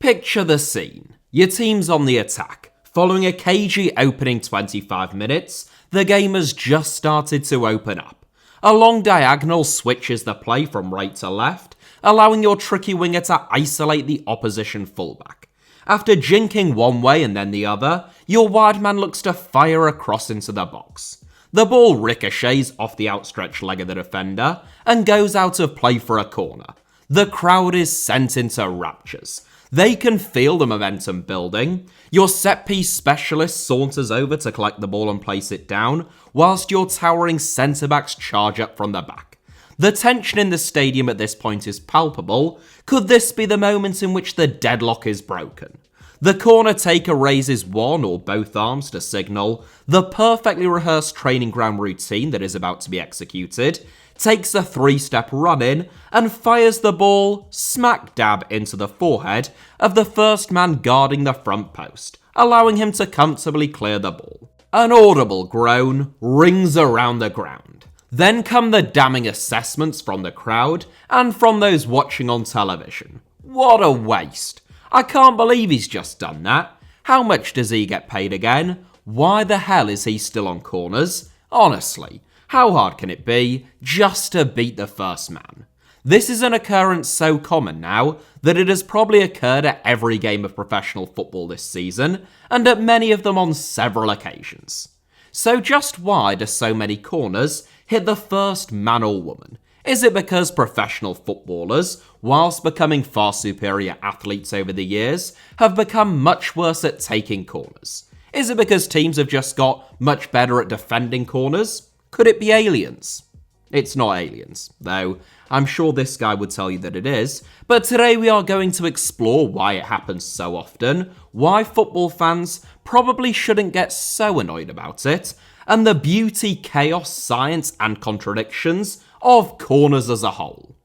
Picture the scene. Your team's on the attack. Following a cagey opening 25 minutes, the game has just started to open up. A long diagonal switches the play from right to left, allowing your tricky winger to isolate the opposition fullback. After jinking one way and then the other, your wide man looks to fire a cross into the box. The ball ricochets off the outstretched leg of the defender and goes out of play for a corner. The crowd is sent into raptures. They can feel the momentum building. Your set-piece specialist saunters over to collect the ball and place it down, whilst your towering centre-backs charge up from the back. The tension in the stadium at this point is palpable. Could this be the moment in which the deadlock is broken? The corner taker raises one or both arms to signal the perfectly rehearsed training ground routine that is about to be executed, takes a 3-step run in, and fires the ball smack dab into the forehead of the first man guarding the front post, allowing him to comfortably clear the ball. An audible groan rings around the ground. Then come the damning assessments from the crowd and from those watching on television. What a waste. I can't believe he's just done that. How much does he get paid again? Why the hell is he still on corners? Honestly, how hard can it be just to beat the first man? This is an occurrence so common now that it has probably occurred at every game of professional football this season, and at many of them on several occasions. So just why do so many corners hit the first man or woman? Is it because professional footballers, whilst becoming far superior athletes over the years, have become much worse at taking corners? Is it because teams have just got much better at defending corners? Could it be aliens? It's not aliens, though I'm sure this guy would tell you that it is, but today we are going to explore why it happens so often, why football fans probably shouldn't get so annoyed about it, and the beauty, chaos, science, and contradictions of corners as a whole.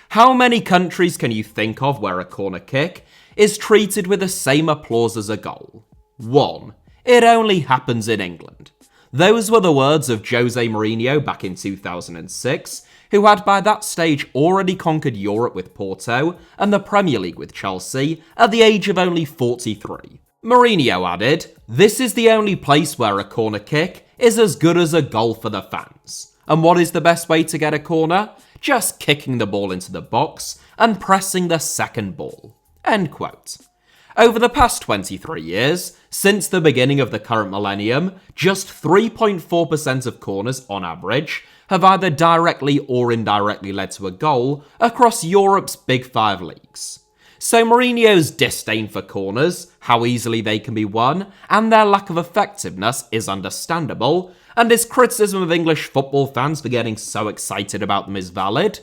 How many countries can you think of where a corner kick is treated with the same applause as a goal? 1. It only happens in England. Those were the words of Jose Mourinho back in 2006, who had by that stage already conquered Europe with Porto and the Premier League with Chelsea at the age of only 43. Mourinho added, "This is the only place where a corner kick is as good as a goal for the fans. And what is the best way to get a corner? Just kicking the ball into the box and pressing the second ball." End quote. Over the past 23 years, since the beginning of the current millennium, just 3.4% of corners, on average, have either directly or indirectly led to a goal across Europe's Big Five leagues. So Mourinho's disdain for corners, how easily they can be won, and their lack of effectiveness is understandable, and his criticism of English football fans for getting so excited about them is valid?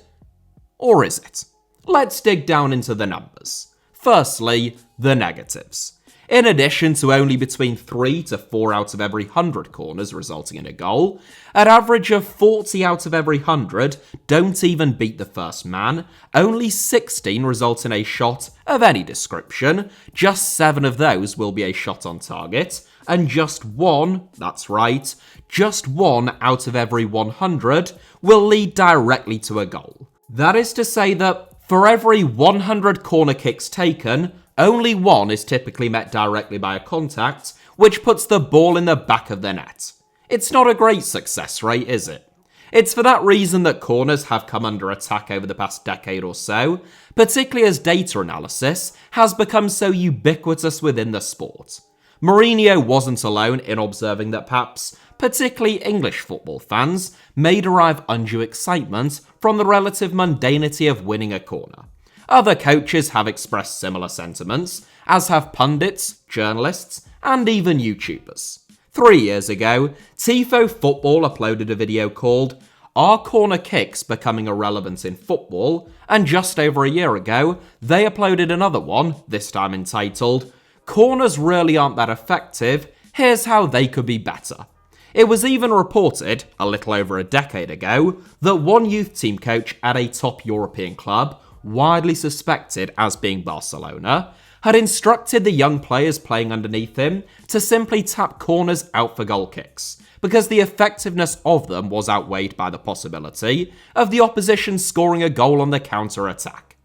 Or is it? Let's dig down into the numbers. Firstly, the negatives. In addition to only between 3 to 4 out of every 100 corners resulting in a goal, an average of 40 out of every 100 don't even beat the first man, only 16 result in a shot of any description, just 7 of those will be a shot on target, and just 1, that's right, just 1 out of every 100 will lead directly to a goal. That is to say that for every 100 corner kicks taken, only 1 is typically met directly by a contact, which puts the ball in the back of the net. It's not a great success rate, is it? It's for that reason that corners have come under attack over the past decade or so, particularly as data analysis has become so ubiquitous within the sport. Mourinho wasn't alone in observing that perhaps, particularly English football fans, may derive undue excitement from the relative mundanity of winning a corner. Other coaches have expressed similar sentiments, as have pundits, journalists, and even YouTubers. 3 years ago, Tifo Football uploaded a video called "Are Corner Kicks Becoming Irrelevant in Football?" and just over a year ago, they uploaded another one, this time entitled "Corners Really Aren't That Effective, Here's How They Could Be Better." It was even reported, a little over a decade ago, that one youth team coach at a top European club, widely suspected as being Barcelona, had instructed the young players playing underneath him to simply tap corners out for goal kicks, because the effectiveness of them was outweighed by the possibility of the opposition scoring a goal on the counter-attack.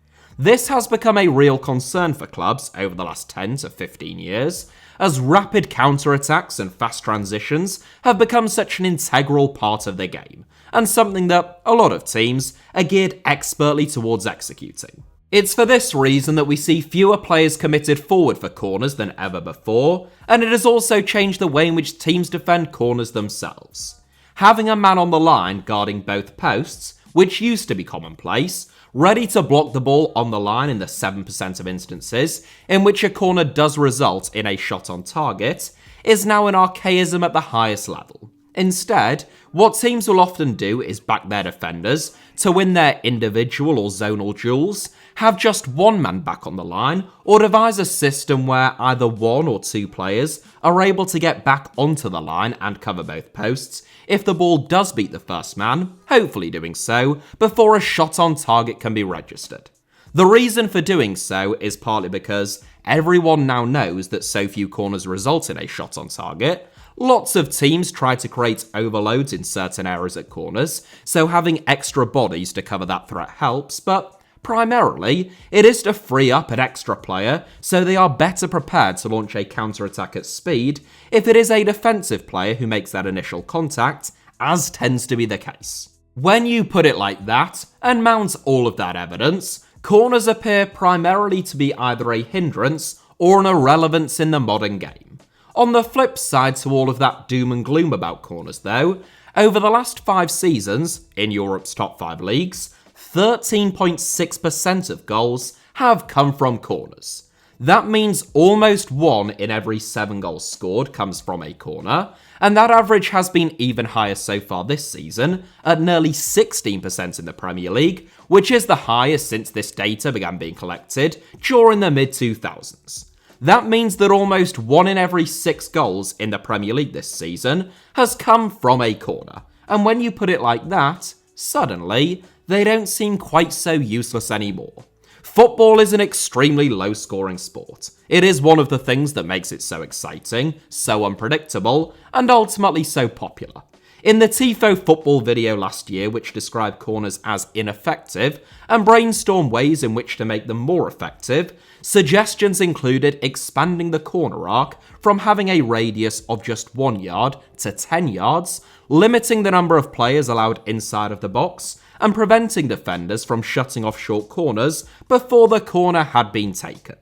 This has become a real concern for clubs over the last 10 to 15 years, as rapid counter-attacks and fast transitions have become such an integral part of the game, and something that a lot of teams are geared expertly towards executing. It's for this reason that we see fewer players committed forward for corners than ever before, and it has also changed the way in which teams defend corners themselves. Having a man on the line guarding both posts, which used to be commonplace, ready to block the ball on the line in the 7% of instances in which a corner does result in a shot on target, is now an archaism at the highest level. Instead, what teams will often do is back their defenders to win their individual or zonal duels, have just one man back on the line, or devise a system where either one or two players are able to get back onto the line and cover both posts if the ball does beat the first man, hopefully doing so before a shot on target can be registered. The reason for doing so is partly because everyone now knows that so few corners result in a shot on target. Lots of teams try to create overloads in certain areas at corners, so having extra bodies to cover that threat helps, but primarily, it is to free up an extra player so they are better prepared to launch a counter-attack at speed if it is a defensive player who makes that initial contact, as tends to be the case. When you put it like that, and mount all of that evidence, corners appear primarily to be either a hindrance or an irrelevance in the modern game. On the flip side to all of that doom and gloom about corners though, over the last 5 seasons, in Europe's top 5 leagues, 13.6% of goals have come from corners. That means almost 1 in every 7 goals scored comes from a corner, and that average has been even higher so far this season, at nearly 16% in the Premier League, which is the highest since this data began being collected during the mid-2000s. That means that almost 1 in every 6 goals in the Premier League this season has come from a corner, and when you put it like that, suddenly, they don't seem quite so useless anymore. Football is an extremely low-scoring sport. It is one of the things that makes it so exciting, so unpredictable, and ultimately so popular. In the Tifo football video last year, which described corners as ineffective and brainstormed ways in which to make them more effective, suggestions included expanding the corner arc from having a radius of just 1 yard to 10 yards, limiting the number of players allowed inside of the box, and preventing defenders from shutting off short corners before the corner had been taken.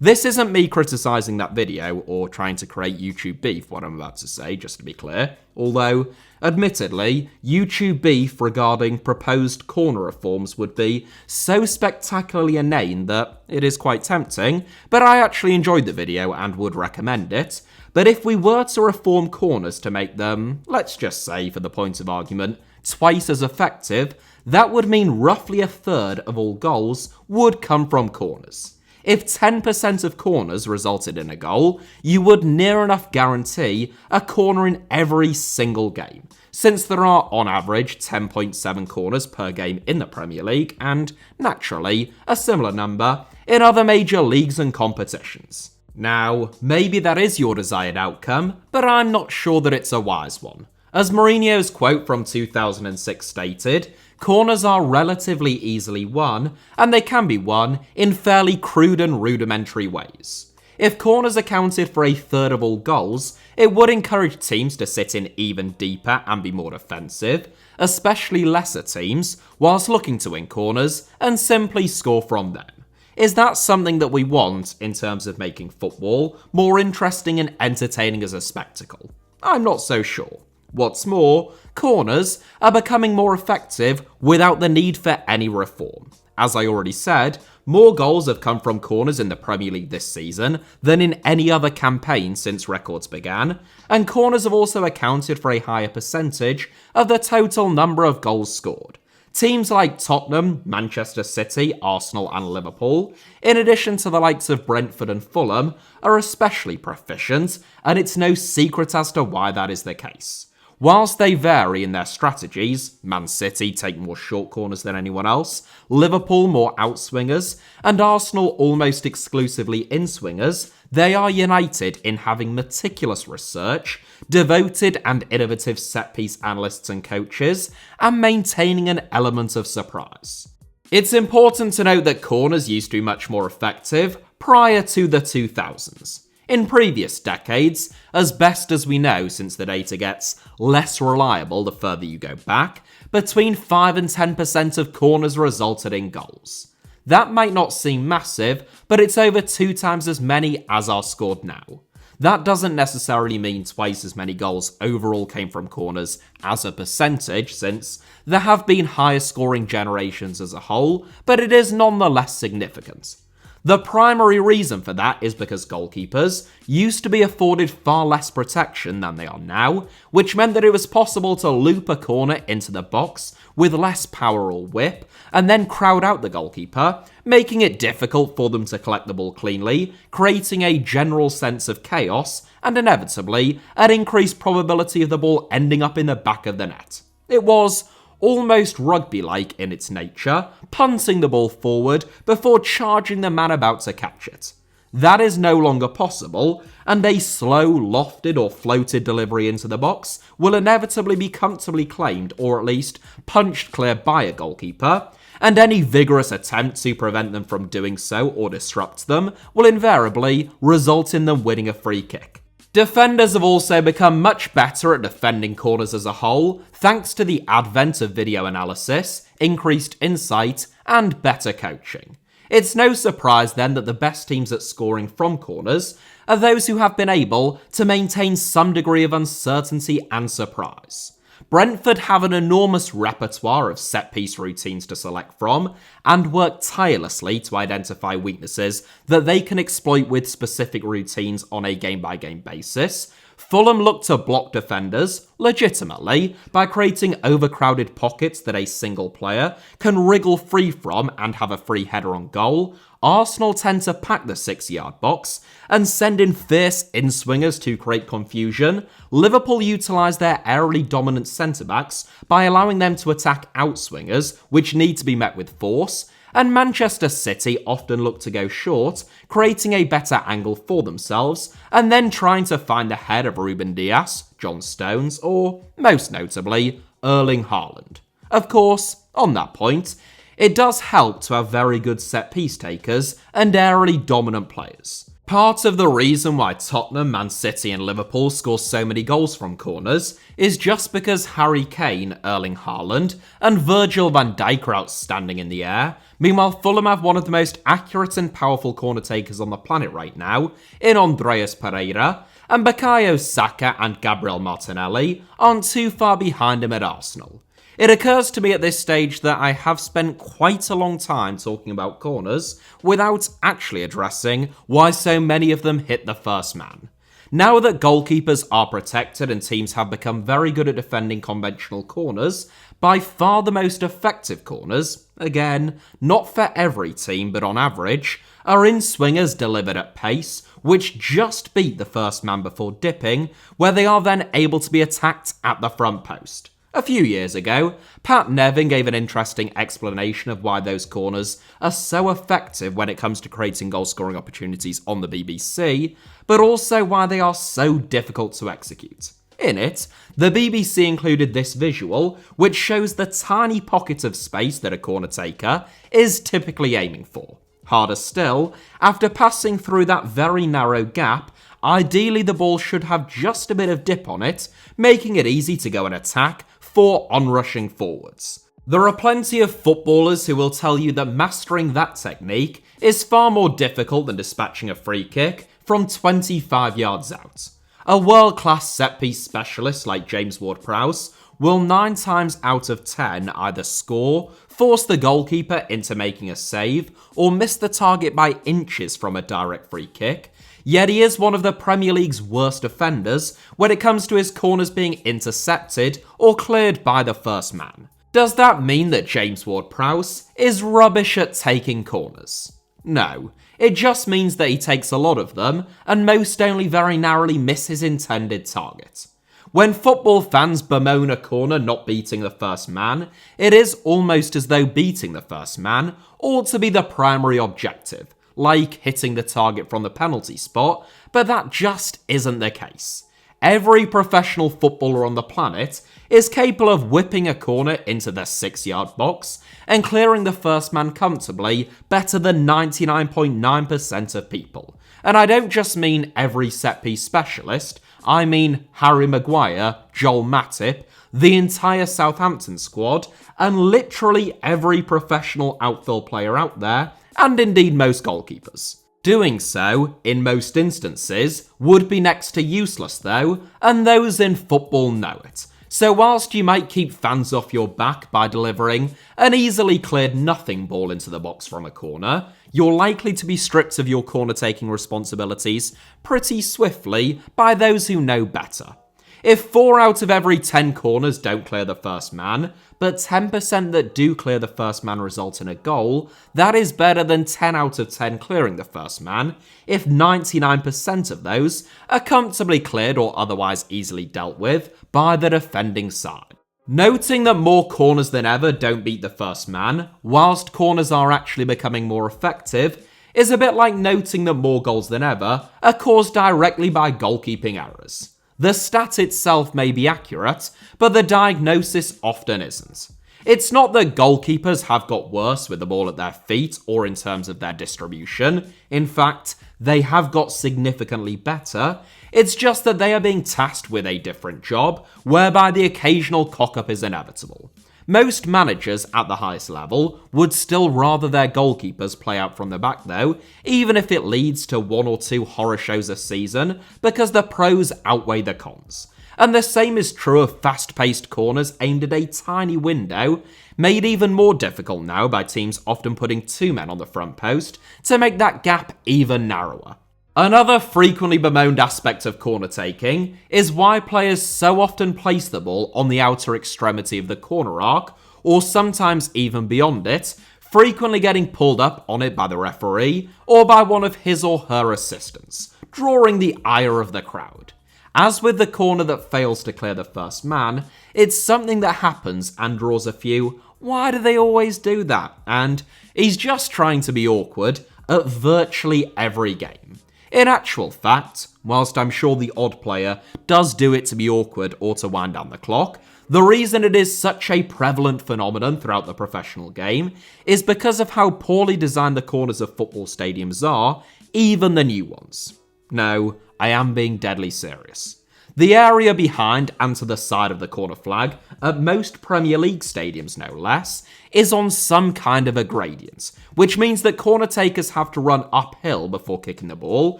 This isn't me criticising that video or trying to create YouTube beef, what I'm about to say, just to be clear, although, admittedly, YouTube beef regarding proposed corner reforms would be so spectacularly inane that it is quite tempting, but I actually enjoyed the video and would recommend it. But if we were to reform corners to make them, let's just say for the point of argument, twice as effective, that would mean roughly a third of all goals would come from corners. If 10% of corners resulted in a goal, you would near enough guarantee a corner in every single game, since there are on average 10.7 corners per game in the Premier League and, naturally, a similar number in other major leagues and competitions. Now, maybe that is your desired outcome, but I'm not sure that it's a wise one. As Mourinho's quote from 2006 stated, corners are relatively easily won, and they can be won in fairly crude and rudimentary ways. If corners accounted for a third of all goals, it would encourage teams to sit in even deeper and be more defensive, especially lesser teams, whilst looking to win corners and simply score from them. Is that something that we want in terms of making football more interesting and entertaining as a spectacle? I'm not so sure. What's more, corners are becoming more effective without the need for any reform. As I already said, more goals have come from corners in the Premier League this season than in any other campaign since records began, and corners have also accounted for a higher percentage of the total number of goals scored. Teams like Tottenham, Manchester City, Arsenal and Liverpool, in addition to the likes of Brentford and Fulham, are especially proficient, and it's no secret as to why that is the case. Whilst they vary in their strategies, Man City take more short corners than anyone else, Liverpool more outswingers, and Arsenal almost exclusively inswingers, they are united in having meticulous research, devoted and innovative set-piece analysts and coaches, and maintaining an element of surprise. It's important to note that corners used to be much more effective prior to the 2000s. In previous decades, as best as we know since the data gets less reliable the further you go back, between 5 and 10% of corners resulted in goals. That might not seem massive, but it's over 2 times as many as are scored now. That doesn't necessarily mean twice as many goals overall came from corners as a percentage, since there have been higher scoring generations as a whole, but it is nonetheless significant. The primary reason for that is because goalkeepers used to be afforded far less protection than they are now, which meant that it was possible to loop a corner into the box with less power or whip, and then crowd out the goalkeeper, making it difficult for them to collect the ball cleanly, creating a general sense of chaos, and inevitably, an increased probability of the ball ending up in the back of the net. It was almost rugby-like in its nature, punting the ball forward before charging the man about to catch it. That is no longer possible, and a slow, lofted or floated delivery into the box will inevitably be comfortably claimed or at least punched clear by a goalkeeper, and any vigorous attempt to prevent them from doing so or disrupt them will invariably result in them winning a free kick. Defenders have also become much better at defending corners as a whole, thanks to the advent of video analysis, increased insight, and better coaching. It's no surprise then that the best teams at scoring from corners are those who have been able to maintain some degree of uncertainty and surprise. Brentford have an enormous repertoire of set-piece routines to select from, and work tirelessly to identify weaknesses that they can exploit with specific routines on a game-by-game basis. Fulham look to block defenders, legitimately, by creating overcrowded pockets that a single player can wriggle free from and have a free header on goal. Arsenal tend to pack the 6-yard box and send in fierce inswingers to create confusion. Liverpool utilise their aerially dominant centre-backs by allowing them to attack outswingers, which need to be met with force. And Manchester City often look to go short, creating a better angle for themselves, and then trying to find the head of Ruben Dias, John Stones, or, most notably, Erling Haaland. Of course, on that point, it does help to have very good set-piece takers and aerially dominant players. Part of the reason why Tottenham, Man City and Liverpool score so many goals from corners is just because Harry Kane, Erling Haaland and Virgil van Dijk are outstanding in the air. Meanwhile, Fulham have one of the most accurate and powerful corner takers on the planet right now in Andreas Pereira, and Bukayo Saka and Gabriel Martinelli aren't too far behind him at Arsenal. It occurs to me at this stage that I have spent quite a long time talking about corners without actually addressing why so many of them hit the first man. Now that goalkeepers are protected and teams have become very good at defending conventional corners, by far the most effective corners, again, not for every team but on average, are inswingers delivered at pace, which just beat the first man before dipping, where they are then able to be attacked at the front post. A few years ago, Pat Nevin gave an interesting explanation of why those corners are so effective when it comes to creating goal-scoring opportunities on the BBC, but also why they are so difficult to execute. In it, the BBC included this visual, which shows the tiny pocket of space that a corner taker is typically aiming for. Harder still, after passing through that very narrow gap, ideally the ball should have just a bit of dip on it, making it easy to go and attack for onrushing forwards. There are plenty of footballers who will tell you that mastering that technique is far more difficult than dispatching a free kick from 25 yards out. A world-class set-piece specialist like James Ward-Prowse will 9 times out of 10 either score, force the goalkeeper into making a save, or miss the target by inches from a direct free kick. Yet he is one of the Premier League's worst offenders when it comes to his corners being intercepted or cleared by the first man. Does that mean that James Ward-Prowse is rubbish at taking corners? No, it just means that he takes a lot of them and most only very narrowly miss his intended target. When football fans bemoan a corner not beating the first man, it is almost as though beating the first man ought to be the primary objective, like hitting the target from the penalty spot, but that just isn't the case. every professional footballer on the planet is capable of whipping a corner into the 6-yard box and clearing the first man comfortably better than 99.9% of people. And I don't just mean every set-piece specialist, I mean Harry Maguire, Joel Matip, the entire Southampton squad, and literally every professional outfield player out there, and indeed most goalkeepers. Doing so, in most instances, would be next to useless though, and those in football know it. So whilst you might keep fans off your back by delivering an easily cleared nothing ball into the box from a corner, you're likely to be stripped of your corner-taking responsibilities pretty swiftly by those who know better. If 4 out of every 10 corners don't clear the first man, but 10% that do clear the first man result in a goal, that is better than 10 out of 10 clearing the first man, if 99% of those are comfortably cleared or otherwise easily dealt with by the defending side. Noting that more corners than ever don't beat the first man, whilst corners are actually becoming more effective, is a bit like noting that more goals than ever are caused directly by goalkeeping errors. The stat itself may be accurate, but the diagnosis often isn't. It's not that goalkeepers have got worse with the ball at their feet or in terms of their distribution. In fact, they have got significantly better. It's just that they are being tasked with a different job, whereby the occasional cock-up is inevitable. Most managers at the highest level would still rather their goalkeepers play out from the back though, even if it leads to 1 or 2 horror shows a season, because the pros outweigh the cons. And the same is true of fast-paced corners aimed at a tiny window, made even more difficult now by teams often putting 2 men on the front post to make that gap even narrower. Another frequently bemoaned aspect of corner taking is why players so often place the ball on the outer extremity of the corner arc, or sometimes even beyond it, frequently getting pulled up on it by the referee or by one of his or her assistants, drawing the ire of the crowd. As with the corner that fails to clear the first man, it's something that happens and draws a few "why do they always do that?" and "he's just trying to be awkward" at virtually every game. In actual fact, whilst I'm sure the odd player does do it to be awkward or to wind down the clock, the reason it is such a prevalent phenomenon throughout the professional game is because of how poorly designed the corners of football stadiums are, even the new ones. No, I am being deadly serious. The area behind and to the side of the corner flag, at most Premier League stadiums no less, is on some kind of a gradient, which means that corner takers have to run uphill before kicking the ball,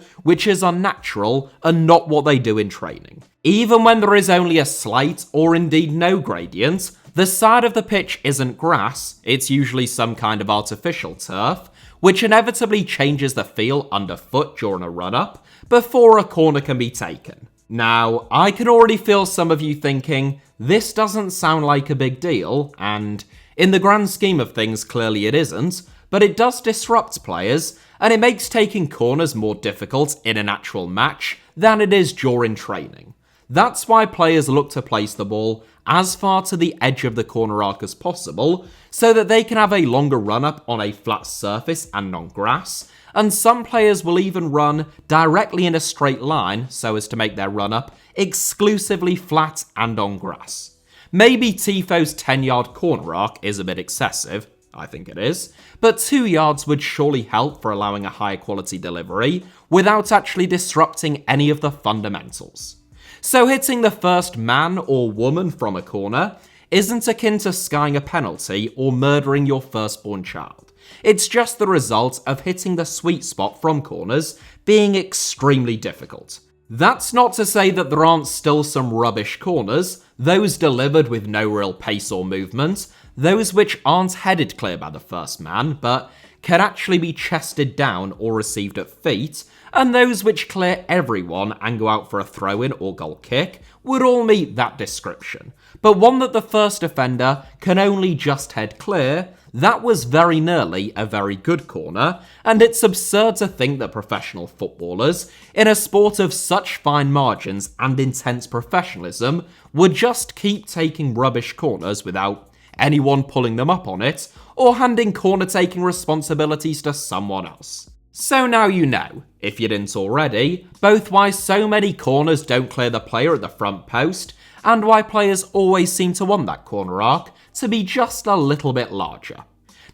which is unnatural and not what they do in training. Even when there is only a slight or indeed no gradient, the side of the pitch isn't grass, it's usually some kind of artificial turf, which inevitably changes the feel underfoot during a run-up before a corner can be taken. Now, I can already feel some of you thinking, this doesn't sound like a big deal, and in the grand scheme of things, clearly it isn't, but it does disrupt players, and it makes taking corners more difficult in an actual match than it is during training. That's why players look to place the ball as far to the edge of the corner arc as possible, so that they can have a longer run-up on a flat surface and on grass, and some players will even run directly in a straight line so as to make their run-up exclusively flat and on grass. Maybe Tifo's 10-yard corner arc is a bit excessive, I think it is, but 2 yards would surely help for allowing a high quality delivery without actually disrupting any of the fundamentals. So hitting the first man or woman from a corner isn't akin to skying a penalty or murdering your firstborn child. It's just the result of hitting the sweet spot from corners being extremely difficult. That's not to say that there aren't still some rubbish corners, those delivered with no real pace or movement, those which aren't headed clear by the first man, but can actually be chested down or received at feet, and those which clear everyone and go out for a throw-in or goal kick would all meet that description. But one that the first offender can only just head clear, that was very nearly a very good corner, and it's absurd to think that professional footballers, in a sport of such fine margins and intense professionalism, would just keep taking rubbish corners without anyone pulling them up on it, or handing corner-taking responsibilities to someone else. So now you know, if you didn't already, both why so many corners don't clear the player at the front post, and why players always seem to want that corner arc to be just a little bit larger.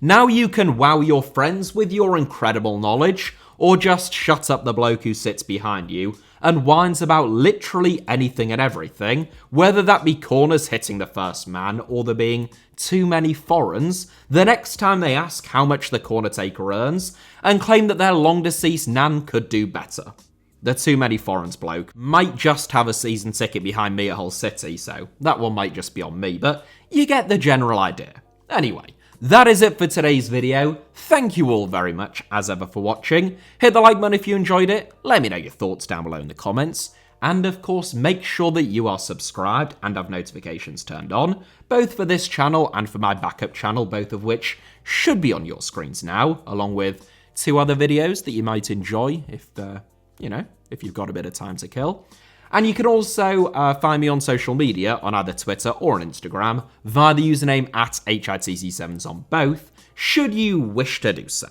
Now you can wow your friends with your incredible knowledge, or just shut up the bloke who sits behind you and whines about literally anything and everything, whether that be corners hitting the first man or there being too many foreigns, the next time they ask how much the corner taker earns and claim that their long-deceased nan could do better. The too many foreigns bloke might just have a season ticket behind me at Hull City, so that one might just be on me, but you get the general idea. Anyway, that is it for today's video. Thank you all very much, as ever, for watching. Hit the like button if you enjoyed it, let me know your thoughts down below in the comments, and of course make sure that you are subscribed and have notifications turned on, both for this channel and for my backup channel, both of which should be on your screens now, along with 2 other videos that you might enjoy if you've got a bit of time to kill. And you can also find me on social media on either Twitter or on Instagram via the username @HITC Sevens on both, should you wish to do so.